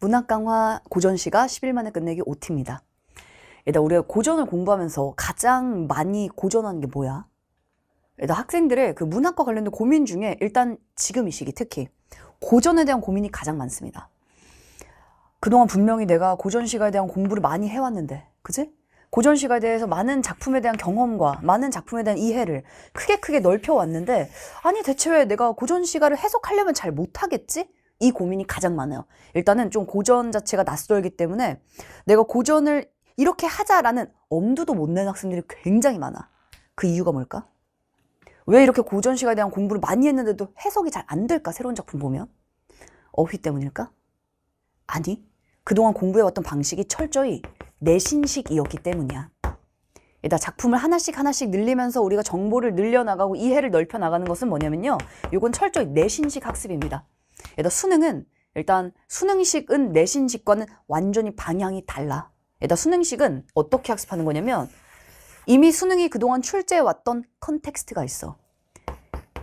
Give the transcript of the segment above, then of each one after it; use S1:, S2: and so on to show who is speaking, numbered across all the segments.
S1: 문학 강화 고전시가 10일 만에 끝내기 OT입니다. 일단 우리가 고전을 공부하면서 가장 많이 고전하는 게 뭐야? 일단 학생들의 그 문학과 관련된 고민 중에 일단 지금 이 시기 특히 고전에 대한 고민이 가장 많습니다. 그동안 분명히 내가 고전시가에 대한 공부를 많이 해왔는데, 그치? 고전시가에 대해서 많은 작품에 대한 경험과 많은 작품에 대한 이해를 크게 넓혀왔는데, 아니 대체 왜 내가 고전시가를 해석하려면 잘 못하겠지? 이 고민이 가장 많아요. 일단은 좀 고전 자체가 낯설기 때문에 내가 고전을 이렇게 하자라는 엄두도 못 내는 학생들이 굉장히 많아. 그 이유가 뭘까? 왜 이렇게 고전시가에 대한 공부를 많이 했는데도 해석이 잘 안 될까? 새로운 작품 보면? 어휘 때문일까? 아니, 그동안 공부해왔던 방식이 철저히 내신식이었기 때문이야. 일단 작품을 하나씩 늘리면서 우리가 정보를 늘려나가고 이해를 넓혀나가는 것은 뭐냐면요, 이건 철저히 내신식 학습입니다. 일단 수능식은 내신식과는 완전히 방향이 달라. 일단 수능식은 어떻게 학습하는 거냐면 이미 수능이 그동안 출제해왔던 컨텍스트가 있어.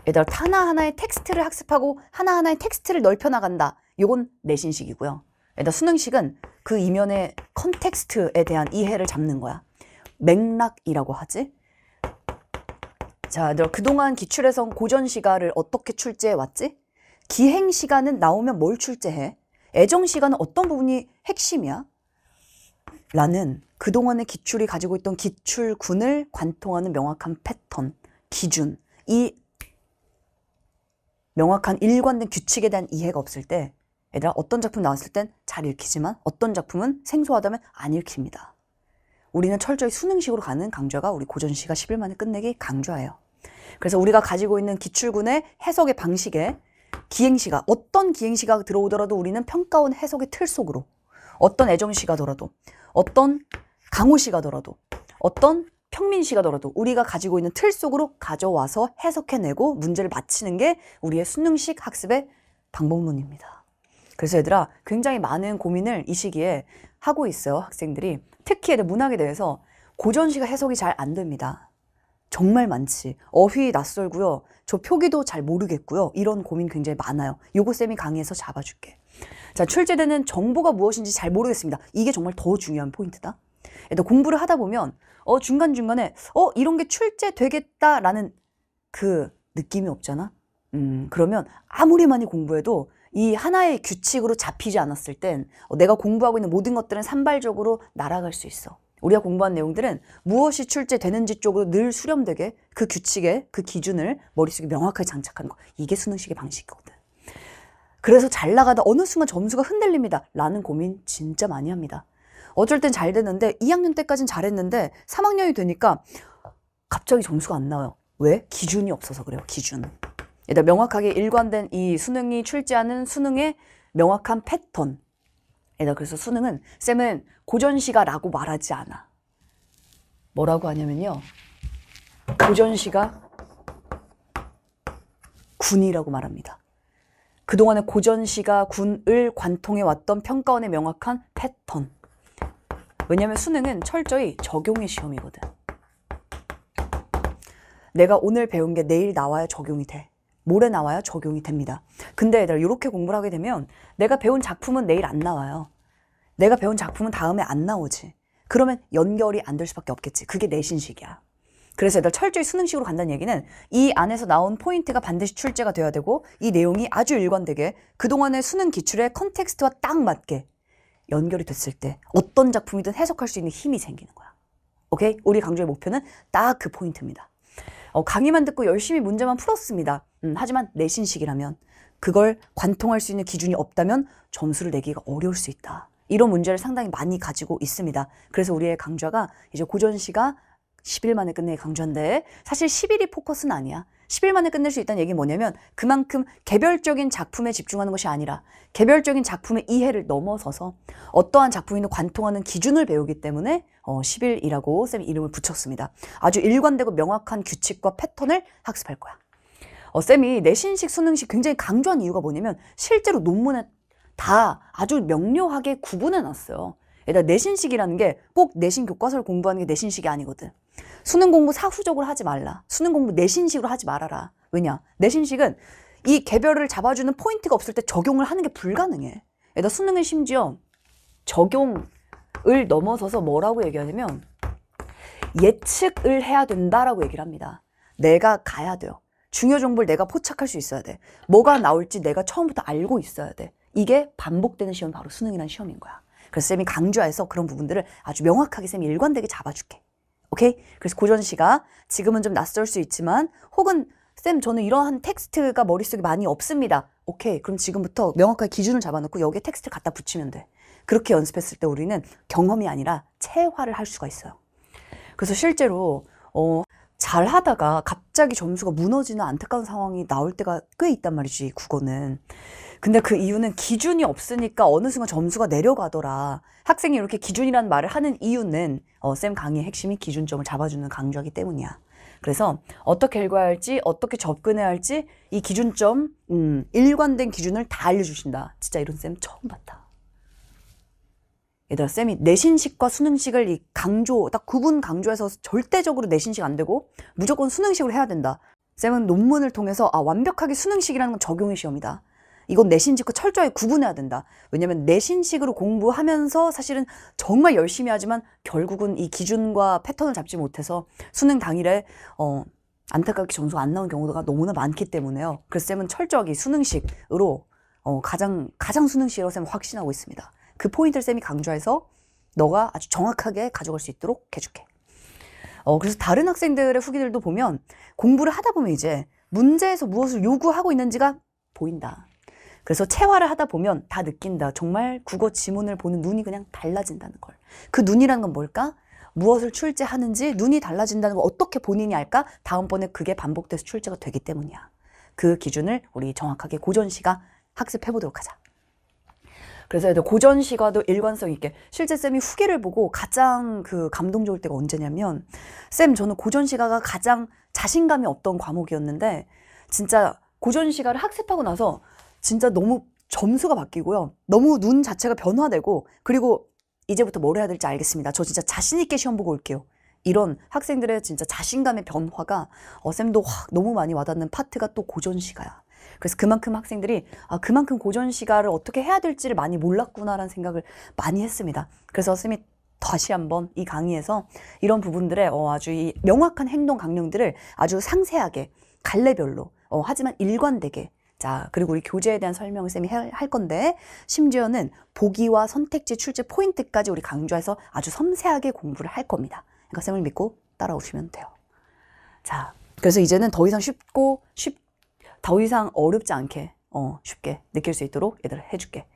S1: 일단 하나하나의 텍스트를 학습하고 하나하나의 텍스트를 넓혀나간다. 이건 내신식이고요. 일단 수능식은 그 이면의 컨텍스트에 대한 이해를 잡는 거야. 맥락이라고 하지. 자, 그동안 기출에선 고전시가를 어떻게 출제해왔지? 기행시가는 나오면 뭘 출제해? 애정시가는 어떤 부분이 핵심이야? 라는 그동안의 기출이 가지고 있던 기출군을 관통하는 명확한 패턴, 기준, 이 명확한 일관된 규칙에 대한 이해가 없을 때 얘들아, 어떤 작품 나왔을 땐 잘 읽히지만 어떤 작품은 생소하다면 안 읽힙니다. 우리는 철저히 수능식으로 가는 강좌가 우리 고전시가 10일 만에 끝내기 강좌예요. 그래서 우리가 가지고 있는 기출군의 해석의 방식에 기행시가, 어떤 기행시가 들어오더라도 우리는 평가원 해석의 틀 속으로, 어떤 애정시가더라도, 어떤 강호시가더라도, 어떤 평민시가더라도 우리가 가지고 있는 틀 속으로 가져와서 해석해내고 문제를 맞히는 게 우리의 수능식 학습의 방법론입니다. 그래서 얘들아, 굉장히 많은 고민을 이 시기에 하고 있어요, 학생들이. 특히 애들 문학에 대해서 고전시가 해석이 잘 안 됩니다. 정말 많지. 어휘 낯설고요. 저 표기도 잘 모르겠고요. 이런 고민 굉장히 많아요. 요거 쌤이 강의에서 잡아줄게. 자, 출제되는 정보가 무엇인지 잘 모르겠습니다. 이게 정말 더 중요한 포인트다. 일단 공부를 하다 보면 중간중간에 이런 게 출제되겠다라는 그 느낌이 없잖아. 그러면 아무리 많이 공부해도 이 하나의 규칙으로 잡히지 않았을 땐 내가 공부하고 있는 모든 것들은 산발적으로 날아갈 수 있어. 우리가 공부한 내용들은 무엇이 출제되는지 쪽으로 늘 수렴되게 그 규칙에 그 기준을 머릿속에 명확하게 장착하는 거. 이게 수능식의 방식이거든. 그래서 잘 나가다 어느 순간 점수가 흔들립니다. 라는 고민 진짜 많이 합니다. 어쩔 땐 잘 되는데 2학년 때까지는 잘했는데 3학년이 되니까 갑자기 점수가 안 나와요. 왜? 기준이 없어서 그래요. 기준. 일단 명확하게 일관된 이 수능이 출제하는 수능의 명확한 패턴. 그래서 수능은 쌤은 고전시가라고 말하지 않아. 뭐라고 하냐면요, 고전시가 군이라고 말합니다. 그동안의 고전시가 군을 관통해왔던 평가원의 명확한 패턴. 왜냐면 수능은 철저히 적용의 시험이거든. 내가 오늘 배운 게 내일 나와야 적용이 돼. 모레 나와야 적용이 됩니다. 근데 얘들아, 이렇게 공부를 하게 되면 내가 배운 작품은 내일 안 나와요. 내가 배운 작품은 다음에 안 나오지. 그러면 연결이 안 될 수밖에 없겠지. 그게 내신식이야. 그래서 얘들 철저히 수능식으로 간다는 얘기는 이 안에서 나온 포인트가 반드시 출제가 돼야 되고 이 내용이 아주 일관되게 그동안의 수능 기출의 컨텍스트와 딱 맞게 연결이 됐을 때 어떤 작품이든 해석할 수 있는 힘이 생기는 거야. 오케이? 우리 강좌의 목표는 딱 그 포인트입니다. 강의만 듣고 열심히 문제만 풀었습니다. 하지만 내신식이라면 그걸 관통할 수 있는 기준이 없다면 점수를 내기가 어려울 수 있다. 이런 문제를 상당히 많이 가지고 있습니다. 그래서 우리의 강좌가 이제 고전시가 10일 만에 끝내기 강좌인데 사실 10일이 포커스는 아니야. 10일 만에 끝낼 수 있다는 얘기는 뭐냐면 그만큼 개별적인 작품에 집중하는 것이 아니라 개별적인 작품의 이해를 넘어서서 어떠한 작품이든 관통하는 기준을 배우기 때문에 10일이라고 쌤이 이름을 붙였습니다. 아주 일관되고 명확한 규칙과 패턴을 학습할 거야. 쌤이 내신식, 수능식 굉장히 강조한 이유가 뭐냐면 실제로 논문에 다 아주 명료하게 구분해 놨어요. 일단 내신식이라는 게 꼭 내신 교과서를 공부하는 게 내신식이 아니거든. 수능 공부 사후적으로 하지 말라. 수능 공부 내신식으로 하지 말아라. 왜냐? 내신식은 이 개별을 잡아주는 포인트가 없을 때 적용을 하는 게 불가능해. 얘들아, 수능은 심지어 적용을 넘어서서 뭐라고 얘기하냐면 예측을 해야 된다라고 얘기를 합니다. 내가 가야 돼요. 중요 정보를 내가 포착할 수 있어야 돼. 뭐가 나올지 내가 처음부터 알고 있어야 돼. 이게 반복되는 시험이 바로 수능이라는 시험인 거야. 그래서 쌤이 강조해서 그런 부분들을 아주 명확하게 쌤이 일관되게 잡아줄게. 오케이? 그래서 고전시가 지금은 좀 낯설 수 있지만 혹은 쌤 저는 이러한 텍스트가 머릿속에 많이 없습니다. 오케이. 그럼 지금부터 명확하게 기준을 잡아놓고 여기에 텍스트를 갖다 붙이면 돼. 그렇게 연습했을 때 우리는 경험이 아니라 체화를 할 수가 있어요. 그래서 실제로 잘 하다가 갑자기 점수가 무너지는 안타까운 상황이 나올 때가 꽤 있단 말이지, 국어는. 근데 그 이유는 기준이 없으니까 어느 순간 점수가 내려가더라. 학생이 이렇게 기준이라는 말을 하는 이유는 쌤 강의의 핵심이 기준점을 잡아주는 강조하기 때문이야. 그래서 어떻게 읽어야 할지, 어떻게 접근해야 할지 이 기준점, 일관된 기준을 다 알려주신다. 진짜 이런 쌤 처음 봤다. 얘들아, 쌤이 내신식과 수능식을 이 강조, 딱 구분 강조해서 절대적으로 내신식 안 되고 무조건 수능식으로 해야 된다. 쌤은 논문을 통해서 완벽하게 수능식이라는 건 적용의 시험이다. 이건 내신식과 철저히 구분해야 된다. 왜냐면 내신식으로 공부하면서 사실은 정말 열심히 하지만 결국은 이 기준과 패턴을 잡지 못해서 수능 당일에 안타깝게 점수가 안 나온 경우가 너무나 많기 때문에요. 그래서 쌤은 철저하게 수능식으로 가장 수능식이라고 쌤은 확신하고 있습니다. 그 포인트를 쌤이 강조해서 너가 아주 정확하게 가져갈 수 있도록 해줄게. 그래서 다른 학생들의 후기들도 보면 공부를 하다 보면 이제 문제에서 무엇을 요구하고 있는지가 보인다. 그래서 체화를 하다 보면 다 느낀다. 정말 국어 지문을 보는 눈이 그냥 달라진다는 걸. 그 눈이라는 건 뭘까? 무엇을 출제하는지 눈이 달라진다는 걸 어떻게 본인이 알까? 다음번에 그게 반복돼서 출제가 되기 때문이야. 그 기준을 우리 정확하게 고전시가 학습해보도록 하자. 그래서 고전시가도 일관성 있게 실제 쌤이 후기를 보고 가장 감동 좋을 때가 언제냐면 저는 고전시가가 가장 자신감이 없던 과목이었는데 진짜 고전시가를 학습하고 나서 진짜 너무 점수가 바뀌고요. 너무 눈 자체가 변화되고 그리고 이제부터 뭘 해야 될지 알겠습니다. 저 진짜 자신 있게 시험 보고 올게요. 이런 학생들의 진짜 자신감의 변화가 쌤도 너무 많이 와닿는 파트가 또 고전시가야. 그래서 그만큼 학생들이 그만큼 고전시가를 어떻게 해야 될지를 많이 몰랐구나라는 생각을 많이 했습니다. 그래서 쌤이 다시 한번 이 강의에서 이런 부분들의 아주 이 명확한 행동 강령들을 아주 상세하게 갈래별로 하지만 일관되게 자, 그리고 우리 교재에 대한 설명을 쌤이 할 건데 심지어는 보기와 선택지 출제 포인트까지 우리 강조해서 아주 섬세하게 공부를 할 겁니다. 그러니까 쌤을 믿고 따라오시면 돼요. 자, 그래서 이제는 더 이상 더 이상 어렵지 않게 쉽게 느낄 수 있도록 얘들을 해줄게.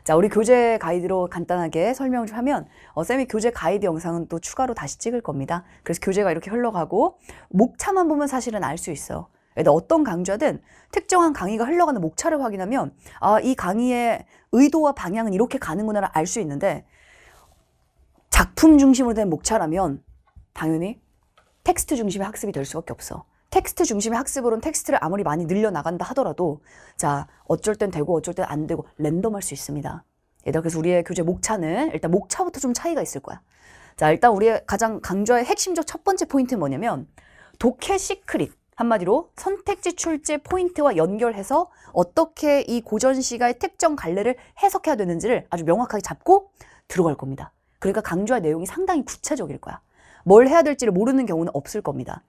S1: 자, 우리 교재 가이드로 간단하게 설명을 좀 하면 쌤이 교재 가이드 영상은 또 추가로 다시 찍을 겁니다. 그래서 교재가 이렇게 흘러가고 목차만 보면 사실은 알 수 있어요. 어떤 강좌든 특정한 강의가 흘러가는 목차를 확인하면 이 강의의 의도와 방향은 이렇게 가는구나를 알 수 있는데 작품 중심으로 된 목차라면 당연히 텍스트 중심의 학습이 될 수밖에 없어. 텍스트 중심의 학습으로는 텍스트를 아무리 많이 늘려나간다 하더라도 자 어쩔 땐 되고 어쩔 땐 안 되고 랜덤할 수 있습니다. 그래서 우리의 교재 목차는 일단 목차부터 좀 차이가 있을 거야. 자, 일단 우리의 가장 강조의 핵심적 첫 번째 포인트는 뭐냐면 독해 시크릿, 한마디로 선택지 출제 포인트와 연결해서 어떻게 이 고전시가의 특정 갈래를 해석해야 되는지를 아주 명확하게 잡고 들어갈 겁니다. 그러니까 강조할 내용이 상당히 구체적일 거야. 뭘 해야 될지를 모르는 경우는 없을 겁니다.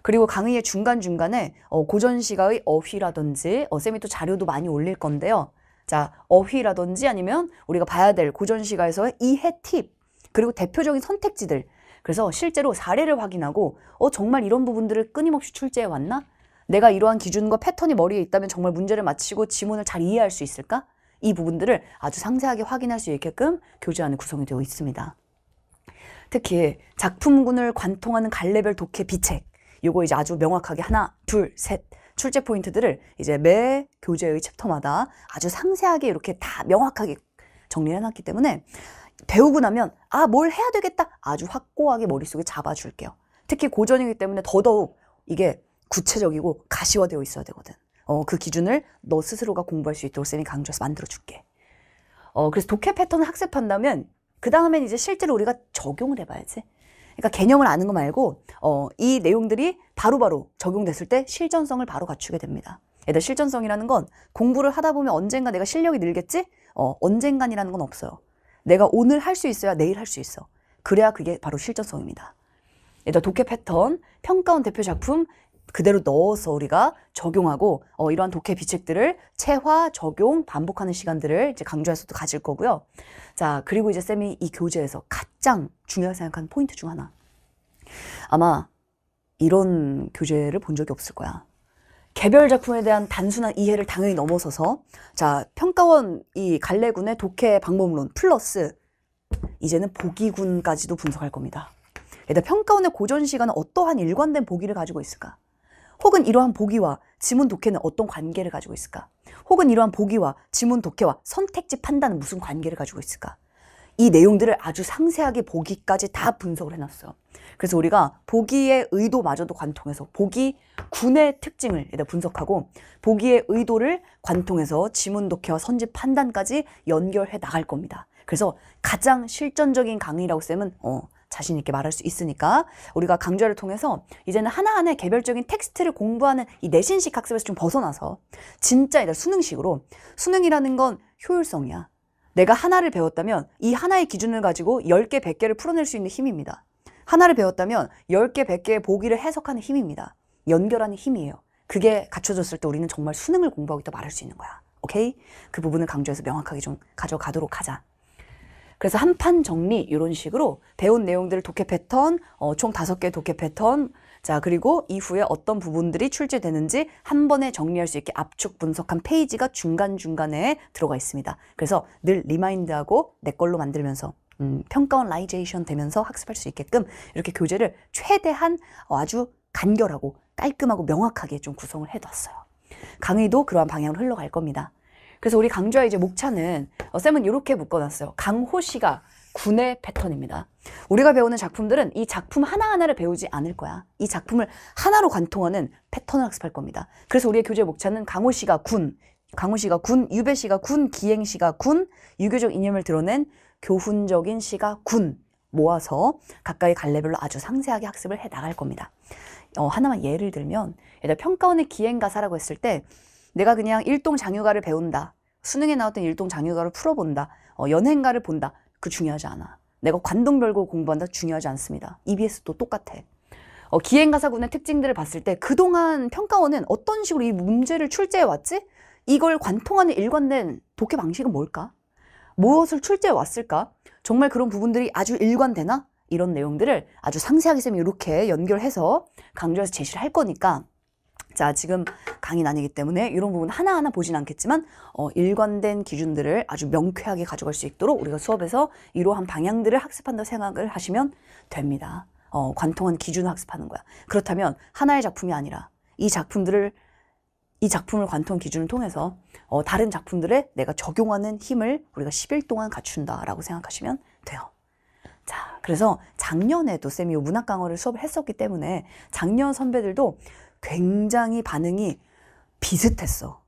S1: 그리고 강의의 중간중간에 고전시가의 어휘라든지 쌤이 또 자료도 많이 올릴 건데요. 자, 어휘라든지 아니면 우리가 봐야 될 고전시가에서의 이해 팁, 그리고 대표적인 선택지들. 그래서 실제로 사례를 확인하고 정말 이런 부분들을 끊임없이 출제해 왔나? 내가 이러한 기준과 패턴이 머리에 있다면 정말 문제를 맞히고 지문을 잘 이해할 수 있을까? 이 부분들을 아주 상세하게 확인할 수 있게끔 교재 안에 구성이 되어 있습니다. 특히 작품군을 관통하는 갈래별 독해 비책, 요거 이제 아주 명확하게 하나, 둘, 셋 출제 포인트들을 이제 매 교재의 챕터마다 아주 상세하게 이렇게 다 명확하게 정리해 놨기 때문에 배우고 나면 뭘 해야 되겠다 아주 확고하게 머릿속에 잡아줄게요. 특히 고전이기 때문에 더더욱 이게 구체적이고 가시화되어 있어야 되거든. 그 기준을 너 스스로가 공부할 수 있도록 쌤이 강조해서 만들어줄게. 그래서 독해 패턴을 학습한다면 그 다음엔 이제 실제로 우리가 적용을 해봐야지. 그러니까 개념을 아는 거 말고 이 내용들이 바로바로 적용됐을 때 실전성을 바로 갖추게 됩니다. 얘들 실전성이라는 건 공부를 하다 보면 언젠가 내가 실력이 늘겠지? 언젠간이라는 건 없어요. 내가 오늘 할 수 있어야 내일 할 수 있어. 그래야 그게 바로 실전성입니다. 일단 독해 패턴, 평가원 대표 작품 그대로 넣어서 우리가 적용하고 이러한 독해 비책들을 체화, 적용, 반복하는 시간들을 이제 강좌에서도 가질 거고요. 자, 그리고 이제 쌤이 이 교재에서 가장 중요하게 생각하는 포인트 중 하나. 아마 이런 교재를 본 적이 없을 거야. 개별 작품에 대한 단순한 이해를 당연히 넘어서서 자, 평가원 이 갈래군의 독해 방법론 플러스 이제는 보기군까지도 분석할 겁니다. 일단 평가원의 고전 시간은 어떠한 일관된 보기를 가지고 있을까? 혹은 이러한 보기와 지문 독해는 어떤 관계를 가지고 있을까? 혹은 이러한 보기와 지문 독해와 선택지 판단은 무슨 관계를 가지고 있을까? 이 내용들을 아주 상세하게 보기까지 다 분석을 해놨어요. 그래서 우리가 보기의 의도마저도 관통해서 보기 군의 특징을 일단 분석하고 보기의 의도를 관통해서 지문 독해와 선지 판단까지 연결해 나갈 겁니다. 그래서 가장 실전적인 강의라고 쌤은 자신 있게 말할 수 있으니까 우리가 강좌를 통해서 이제는 하나하나의 개별적인 텍스트를 공부하는 이 내신식 학습에서 좀 벗어나서 진짜 수능식으로 수능이라는 건 효율성이야. 내가 하나를 배웠다면 이 하나의 기준을 가지고 10개, 100개를 풀어낼 수 있는 힘입니다. 하나를 배웠다면 10개, 100개의 보기를 해석하는 힘입니다. 연결하는 힘이에요. 그게 갖춰졌을 때 우리는 정말 수능을 공부하고 있다 말할 수 있는 거야. 오케이? 그 부분을 강좌에서 명확하게 좀 가져가도록 하자. 그래서 한판 정리 이런 식으로 배운 내용들을 독해 패턴, 총 5개의 독해 패턴, 자 그리고 이후에 어떤 부분들이 출제되는지 한 번에 정리할 수 있게 압축 분석한 페이지가 중간중간에 들어가 있습니다. 그래서 늘 리마인드하고 내 걸로 만들면서 평가원라이제이션 되면서 학습할 수 있게끔 이렇게 교재를 최대한 아주 간결하고 깔끔하고 명확하게 좀 구성을 해뒀어요. 강의도 그러한 방향으로 흘러갈 겁니다. 그래서 우리 강좌의 이제 목차는 쌤은 이렇게 묶어놨어요. 강호시가 군의 패턴입니다. 우리가 배우는 작품들은 이 작품 하나하나를 배우지 않을 거야. 이 작품을 하나로 관통하는 패턴을 학습할 겁니다. 그래서 우리의 교재 목차는 강호시가 군, 유배시가 군, 기행시가 군, 유교적 이념을 드러낸 교훈적인 시가 군 모아서 각각의 갈래별로 아주 상세하게 학습을 해 나갈 겁니다. 하나만 예를 들면 일단 평가원의 기행가사라고 했을 때 내가 그냥 일동장유가를 배운다. 수능에 나왔던 일동장유가를 풀어본다. 연행가를 본다. 그 중요하지 않아. 내가 관동별고 공부한다. 중요하지 않습니다. EBS도 똑같아. 기행가사군의 특징들을 봤을 때 그동안 평가원은 어떤 식으로 이 문제를 출제해왔지? 이걸 관통하는 일관된 독해 방식은 뭘까? 무엇을 출제해왔을까? 정말 그런 부분들이 아주 일관되나? 이런 내용들을 아주 상세하게 쌤이 이렇게 연결해서 강좌에서 제시를 할 거니까 자, 지금 강의는 아니기 때문에 이런 부분 하나하나 보진 않겠지만 일관된 기준들을 아주 명쾌하게 가져갈 수 있도록 우리가 수업에서 이러한 방향들을 학습한다고 생각을 하시면 됩니다. 관통한 기준을 학습하는 거야. 그렇다면 하나의 작품이 아니라 이 작품을 관통 기준을 통해서 다른 작품들에 내가 적용하는 힘을 우리가 10일 동안 갖춘다라고 생각하시면 돼요. 자, 그래서 작년에도 쌤이 문학 강화를 수업을 했었기 때문에 작년 선배들도 굉장히 반응이 비슷했어.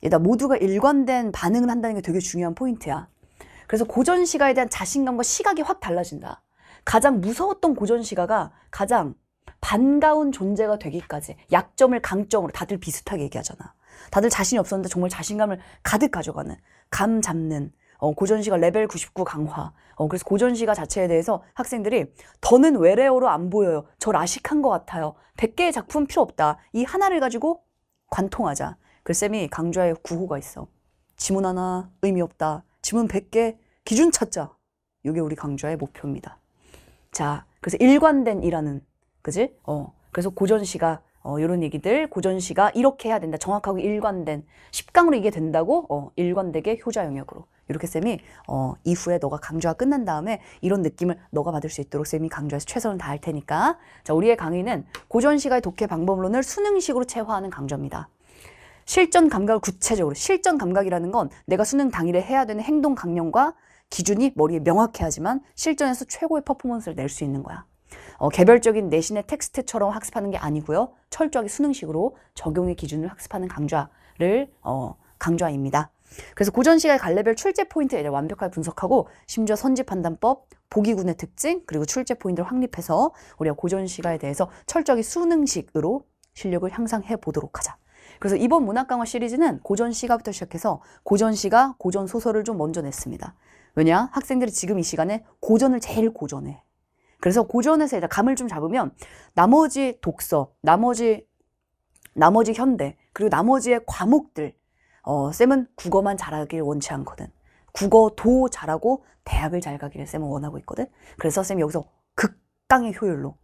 S1: 얘다 모두가 일관된 반응을 한다는 게 되게 중요한 포인트야. 그래서 고전 시가에 대한 자신감과 시각이 확 달라진다. 가장 무서웠던 고전 시가가 가장 반가운 존재가 되기까지 약점을 강점으로 다들 비슷하게 얘기하잖아. 다들 자신이 없었는데 정말 자신감을 가득 가져가는 감 잡는 고전시가 레벨 99 강화. 그래서 고전시가 자체에 대해서 학생들이 더는 외래어로 안 보여요. 저 라식한 것 같아요. 100개의 작품 필요 없다. 이 하나를 가지고 관통하자. 그 쌤이 강좌에 구호가 있어. 지문 하나 의미 없다. 지문 100개 기준 찾자. 이게 우리 강좌의 목표입니다. 자, 그래서 일관된 이라는 그지? 그래서 고전시가 이런 얘기들 고전시가 이렇게 해야 된다. 정확하고 일관된 10강으로 이게 된다고 일관되게 효자 영역으로 이렇게 쌤이 이후에 너가 강좌가 끝난 다음에 이런 느낌을 너가 받을 수 있도록 쌤이 강좌에서 최선을 다할 테니까 자 우리의 강의는 고전시가의 독해 방법론을 수능식으로 체화하는 강좌입니다. 실전 감각을 구체적으로 실전 감각이라는 건 내가 수능 당일에 해야 되는 행동 강령과 기준이 머리에 명확해야지만 실전에서 최고의 퍼포먼스를 낼 수 있는 거야. 개별적인 내신의 텍스트처럼 학습하는 게 아니고요. 철저하게 수능식으로 적용의 기준을 학습하는 강좌입니다. 그래서 고전시가의 갈래별 출제 포인트를 완벽하게 분석하고 심지어 선지판단법, 보기군의 특징, 그리고 출제 포인트를 확립해서 우리가 고전시가에 대해서 철저하게 수능식으로 실력을 향상해 보도록 하자. 그래서 이번 문학강화 시리즈는 고전시가부터 시작해서 고전시가, 고전소설을 좀 먼저 냈습니다. 왜냐? 학생들이 지금 이 시간에 고전을 제일 고전해. 그래서 고전에서 일단 감을 좀 잡으면 나머지 독서, 나머지 현대, 그리고 나머지의 과목들, 쌤은 국어만 잘하길 원치 않거든. 국어도 잘하고 대학을 잘 가기를 쌤은 원하고 있거든. 그래서 쌤이 여기서 극강의 효율로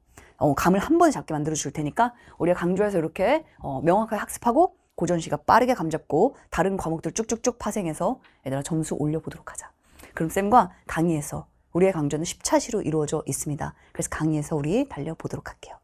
S1: 감을 한 번에 잡게 만들어 줄 테니까 우리가 강좌에서 이렇게 명확하게 학습하고 고전시가 빠르게 감 잡고 다른 과목들 쭉쭉쭉 파생해서 얘들아 점수 올려보도록 하자. 그럼 쌤과 강의에서 우리의 강좌는 10차시로 이루어져 있습니다. 그래서 강의에서 우리 달려보도록 할게요.